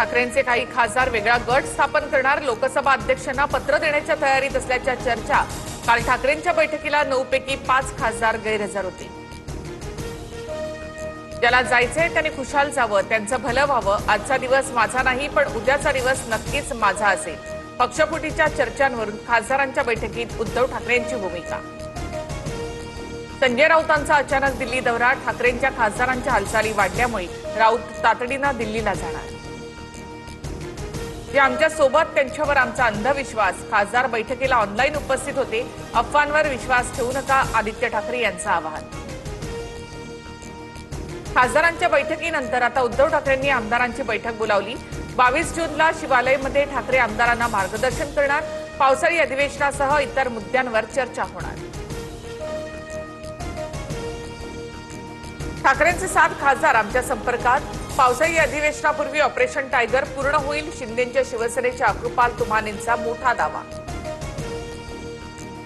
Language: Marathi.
ठाकरेंचे काही खासदार वेगळा गट स्थापन करणार, लोकसभा अध्यक्षांना पत्र देण्याच्या तयारीत असल्याच्या चर्चा। काल ठाकरेंच्या बैठकीला 9 पैकी 5 खासदार गैरहजर होते। ज्याला जायचंय त्याने खुशाल जावं, त्यांचं भलं व्हावं। आजचा दिवस माझा नाही, पण उद्याचा दिवस नक्कीच माझा असेल। पक्षफुटीच्या चर्चांवरून खासदारांच्या बैठकीत उद्धव ठाकरेंची भूमिका। संजय राऊतांचा अचानक दिल्ली दौरा, ठाकरेंच्या खासदारांच्या हालचाली वाढल्यामुळे राऊत तातडीनं दिल्लीला जाणार। जे आमच्या सोबत त्यांच्यावर आमचा अंधविश्वास, खासदार बैठकीला ऑनलाईन उपस्थित होते। अफवांवर विश्वास ठेवू नका, आदित्य ठाकरे यांचं आवाहन। खासदारांच्या बैठकीनंतर आता उद्धव ठाकरेंनी आमदारांची बैठक बोलावली। 22 जूनला शिवालयमध्ये ठाकरे आमदारांना मार्गदर्शन करणार। पावसाळी अधिवेशनासह इतर मुद्द्यांवर चर्चा होणार। ठाकरेंचे 7 खासदार आमच्या संपर्कात। पावसाळी अधिवेशनापूर्वी ऑपरेशन टायगर पूर्ण होईल, शिंदेच्या शिवसेनेच्या अकृपाल तुमानेंचा मोठा दावा।